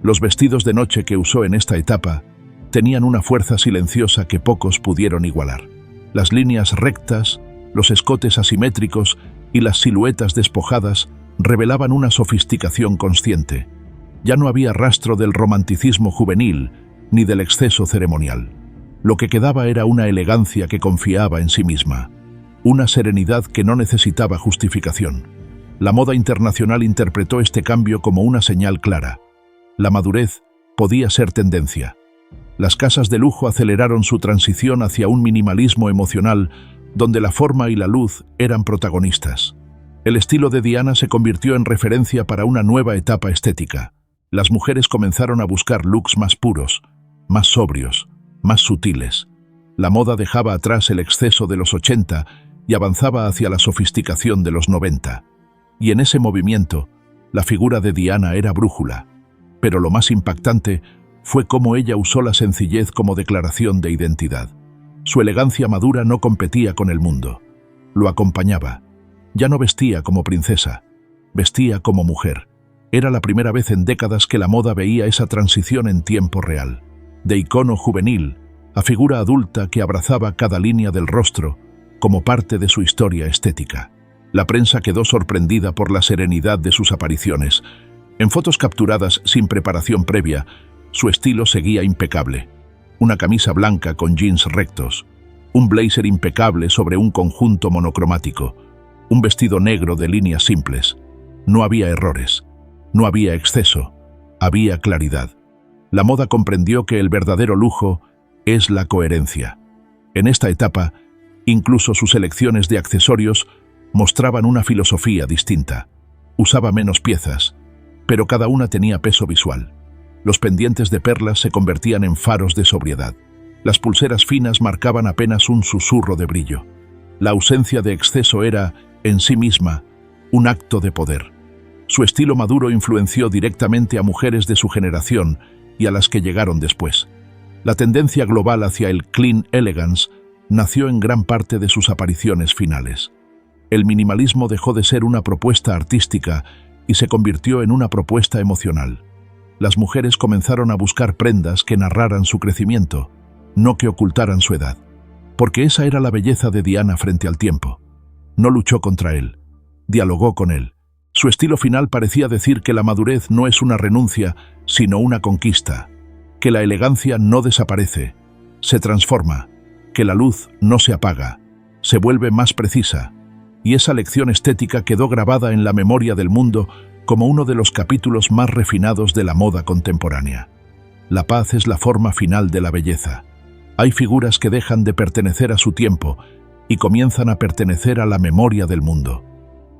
Los vestidos de noche que usó en esta etapa tenían una fuerza silenciosa que pocos pudieron igualar. Las líneas rectas, los escotes asimétricos y las siluetas despojadas revelaban una sofisticación consciente. Ya no había rastro del romanticismo juvenil ni del exceso ceremonial. Lo que quedaba era una elegancia que confiaba en sí misma, una serenidad que no necesitaba justificación. La moda internacional interpretó este cambio como una señal clara. La madurez podía ser tendencia. Las casas de lujo aceleraron su transición hacia un minimalismo emocional donde la forma y la luz eran protagonistas. El estilo de Diana se convirtió en referencia para una nueva etapa estética. Las mujeres comenzaron a buscar looks más puros, más sobrios, más sutiles. La moda dejaba atrás el exceso de los 80 y avanzaba hacia la sofisticación de los 90. Y en ese movimiento, la figura de Diana era brújula. Pero lo más impactante fue cómo ella usó la sencillez como declaración de identidad. Su elegancia madura no competía con el mundo. Lo acompañaba. Ya no vestía como princesa, vestía como mujer. Era la primera vez en décadas que la moda veía esa transición en tiempo real. De icono juvenil a figura adulta que abrazaba cada línea del rostro como parte de su historia estética. La prensa quedó sorprendida por la serenidad de sus apariciones. En fotos capturadas sin preparación previa, su estilo seguía impecable. Una camisa blanca con jeans rectos, un blazer impecable sobre un conjunto monocromático, un vestido negro de líneas simples. No había errores, no había exceso, había claridad. La moda comprendió que el verdadero lujo es la coherencia. En esta etapa, incluso sus elecciones de accesorios mostraban una filosofía distinta. Usaba menos piezas, pero cada una tenía peso visual. Los pendientes de perlas se convertían en faros de sobriedad. Las pulseras finas marcaban apenas un susurro de brillo. La ausencia de exceso era, en sí misma, un acto de poder. Su estilo maduro influenció directamente a mujeres de su generación y a las que llegaron después. La tendencia global hacia el clean elegance nació en gran parte de sus apariciones finales. El minimalismo dejó de ser una propuesta artística y se convirtió en una propuesta emocional. Las mujeres comenzaron a buscar prendas que narraran su crecimiento, no que ocultaran su edad. Porque esa era la belleza de Diana frente al tiempo. No luchó contra él, dialogó con él. Su estilo final parecía decir que la madurez no es una renuncia, sino una conquista, que la elegancia no desaparece, se transforma, que la luz no se apaga, se vuelve más precisa, y esa lección estética quedó grabada en la memoria del mundo como uno de los capítulos más refinados de la moda contemporánea. La paz es la forma final de la belleza. Hay figuras que dejan de pertenecer a su tiempo y comienzan a pertenecer a la memoria del mundo.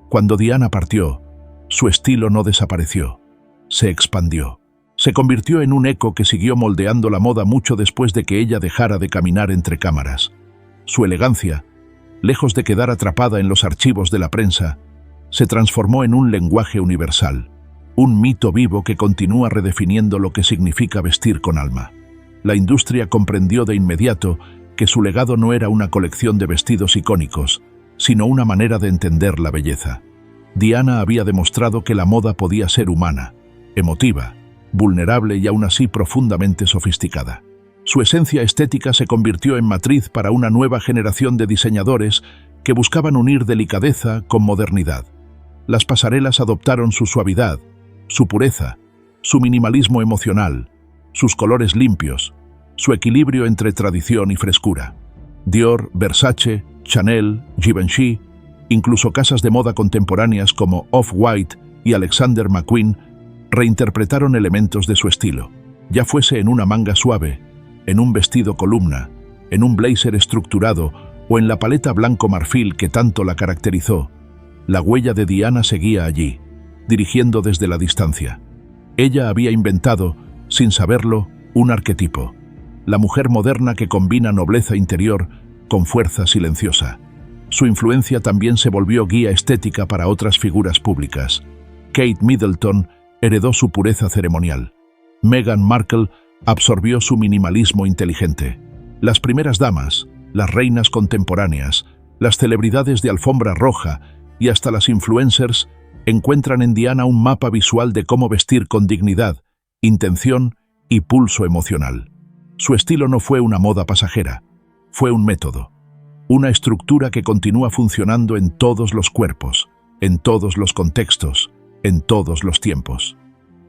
Cuando Diana partió, su estilo no desapareció, se expandió. Se convirtió en un eco que siguió moldeando la moda mucho después de que ella dejara de caminar entre cámaras. Su elegancia, lejos de quedar atrapada en los archivos de la prensa, se transformó en un lenguaje universal, un mito vivo que continúa redefiniendo lo que significa vestir con alma. La industria comprendió de inmediato que su legado no era una colección de vestidos icónicos, sino una manera de entender la belleza. Diana había demostrado que la moda podía ser humana, emotiva, vulnerable y aún así profundamente sofisticada. Su esencia estética se convirtió en matriz para una nueva generación de diseñadores que buscaban unir delicadeza con modernidad. Las pasarelas adoptaron su suavidad, su pureza, su minimalismo emocional, sus colores limpios, su equilibrio entre tradición y frescura. Dior, Versace, Chanel, Givenchy, incluso casas de moda contemporáneas como Off-White y Alexander McQueen reinterpretaron elementos de su estilo, ya fuese en una manga suave, en un vestido columna, en un blazer estructurado o en la paleta blanco marfil que tanto la caracterizó. La huella de Diana seguía allí, dirigiendo desde la distancia. Ella había inventado, sin saberlo, un arquetipo. La mujer moderna que combina nobleza interior con fuerza silenciosa. Su influencia también se volvió guía estética para otras figuras públicas. Kate Middleton heredó su pureza ceremonial. Meghan Markle absorbió su minimalismo inteligente. Las primeras damas, las reinas contemporáneas, las celebridades de alfombra roja y hasta las influencers encuentran en Diana un mapa visual de cómo vestir con dignidad, intención y pulso emocional. Su estilo no fue una moda pasajera, fue un método, una estructura que continúa funcionando en todos los cuerpos, en todos los contextos, en todos los tiempos.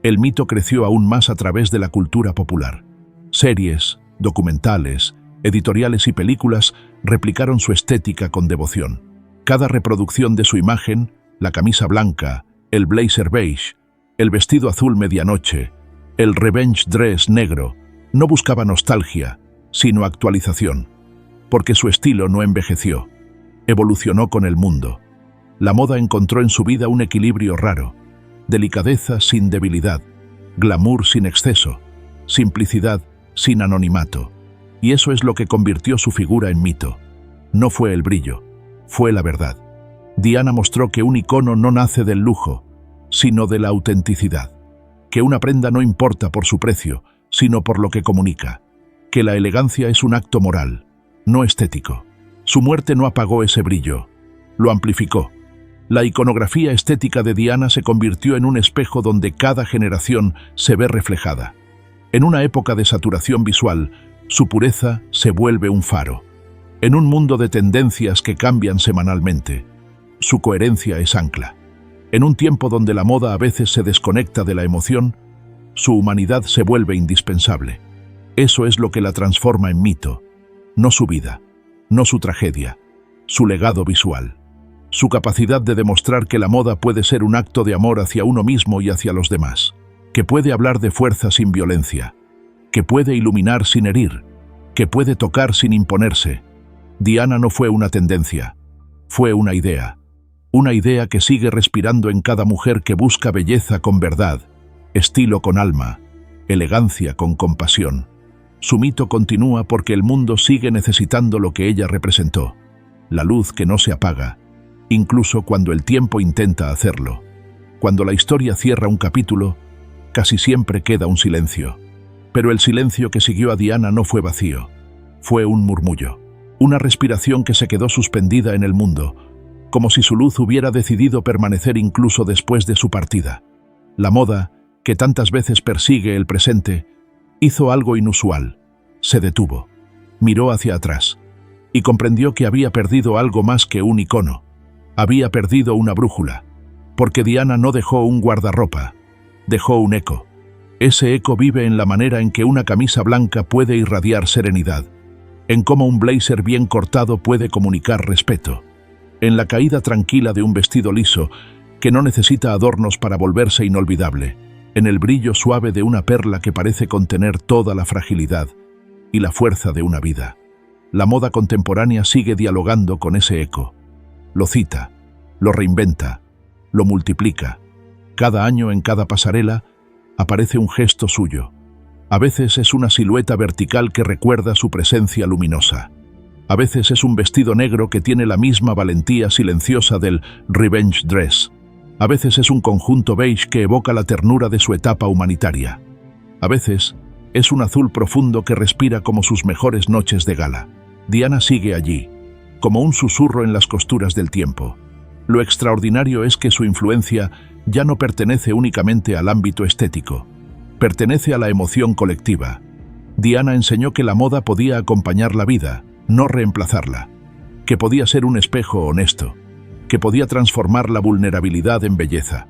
El mito creció aún más a través de la cultura popular. Series, documentales, editoriales y películas replicaron su estética con devoción. Cada reproducción de su imagen, la camisa blanca, el blazer beige, el vestido azul medianoche, el revenge dress negro, No buscaba nostalgia, sino actualización, porque su estilo no envejeció, evolucionó con el mundo. La moda encontró en su vida un equilibrio raro: delicadeza sin debilidad, glamour sin exceso, simplicidad sin anonimato. Y eso es lo que convirtió su figura en mito. No fue el brillo, fue la verdad. Diana mostró que un icono no nace del lujo, sino de la autenticidad. Que una prenda no importa por su precio, sino por lo que comunica. Que la elegancia es un acto moral, no estético. Su muerte no apagó ese brillo, lo amplificó. La iconografía estética de Diana se convirtió en un espejo donde cada generación se ve reflejada. En una época de saturación visual, su pureza se vuelve un faro. En un mundo de tendencias que cambian semanalmente, su coherencia es ancla. En un tiempo donde la moda a veces se desconecta de la emoción, su humanidad se vuelve indispensable. Eso es lo que la transforma en mito, no su vida, no su tragedia, su legado visual. Su capacidad de demostrar que la moda puede ser un acto de amor hacia uno mismo y hacia los demás, que puede hablar de fuerza sin violencia, que puede iluminar sin herir, que puede tocar sin imponerse. Diana no fue una tendencia, fue una idea que sigue respirando en cada mujer que busca belleza con verdad, estilo con alma, elegancia con compasión. Su mito continúa porque el mundo sigue necesitando lo que ella representó, la luz que no se apaga, incluso cuando el tiempo intenta hacerlo. Cuando la historia cierra un capítulo, casi siempre queda un silencio. Pero el silencio que siguió a Diana no fue vacío, fue un murmullo, una respiración que se quedó suspendida en el mundo, como si su luz hubiera decidido permanecer incluso después de su partida. La moda, que tantas veces persigue el presente, hizo algo inusual. Se detuvo, miró hacia atrás y comprendió que había perdido algo más que un icono. Había perdido una brújula, porque Diana no dejó un guardarropa, dejó un eco. Ese eco vive en la manera en que una camisa blanca puede irradiar serenidad, en cómo un blazer bien cortado puede comunicar respeto, en la caída tranquila de un vestido liso que no necesita adornos para volverse inolvidable, en el brillo suave de una perla que parece contener toda la fragilidad y la fuerza de una vida. La moda contemporánea sigue dialogando con ese eco. Lo cita, lo reinventa, lo multiplica. Cada año en cada pasarela aparece un gesto suyo. A veces es una silueta vertical que recuerda su presencia luminosa. A veces es un vestido negro que tiene la misma valentía silenciosa del revenge dress. A veces es un conjunto beige que evoca la ternura de su etapa humanitaria. A veces es un azul profundo que respira como sus mejores noches de gala. Diana sigue allí, como un susurro en las costuras del tiempo. Lo extraordinario es que su influencia ya no pertenece únicamente al ámbito estético, pertenece a la emoción colectiva. Diana enseñó que la moda podía acompañar la vida, no reemplazarla, que podía ser un espejo honesto, que podía transformar la vulnerabilidad en belleza.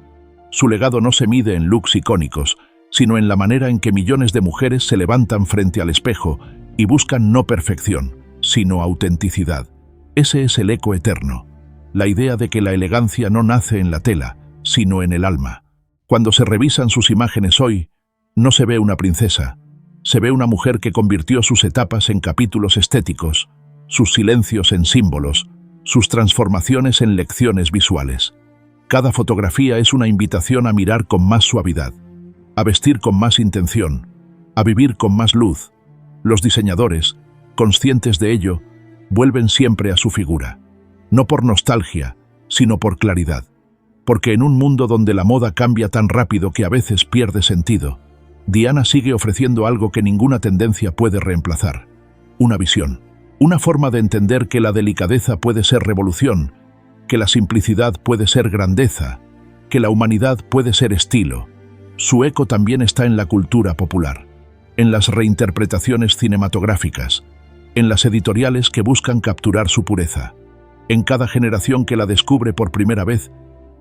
Su legado no se mide en looks icónicos, sino en la manera en que millones de mujeres se levantan frente al espejo y buscan no perfección, sino autenticidad. Ese es el eco eterno, la idea de que la elegancia no nace en la tela, sino en el alma. Cuando se revisan sus imágenes hoy, no se ve una princesa, se ve una mujer que convirtió sus etapas en capítulos estéticos, sus silencios en símbolos, sus transformaciones en lecciones visuales. Cada fotografía es una invitación a mirar con más suavidad, a vestir con más intención, a vivir con más luz. Los diseñadores, conscientes de ello, vuelven siempre a su figura, no por nostalgia, sino por claridad. Porque en un mundo donde la moda cambia tan rápido que a veces pierde sentido, Diana sigue ofreciendo algo que ninguna tendencia puede reemplazar: una visión, una forma de entender que la delicadeza puede ser revolución, que la simplicidad puede ser grandeza, que la humanidad puede ser estilo. Su eco también está en la cultura popular, en las reinterpretaciones cinematográficas, en las editoriales que buscan capturar su pureza, en cada generación que la descubre por primera vez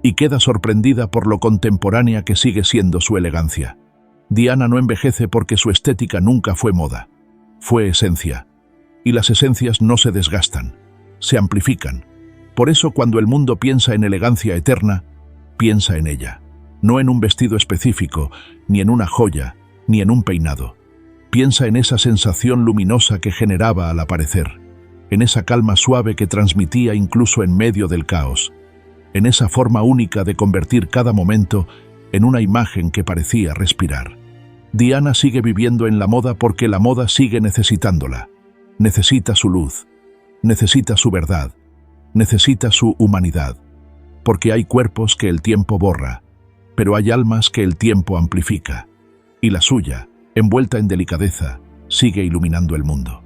y queda sorprendida por lo contemporánea que sigue siendo su elegancia. Diana no envejece porque su estética nunca fue moda, fue esencia. Y las esencias no se desgastan, se amplifican. Por eso cuando el mundo piensa en elegancia eterna, piensa en ella. No en un vestido específico, ni en una joya, ni en un peinado. Piensa en esa sensación luminosa que generaba al aparecer, en esa calma suave que transmitía incluso en medio del caos, en esa forma única de convertir cada momento en una imagen que parecía respirar. Diana sigue viviendo en la moda porque la moda sigue necesitándola. Necesita su luz, necesita su verdad, necesita su humanidad, porque hay cuerpos que el tiempo borra, pero hay almas que el tiempo amplifica, y la suya, envuelta en delicadeza, sigue iluminando el mundo.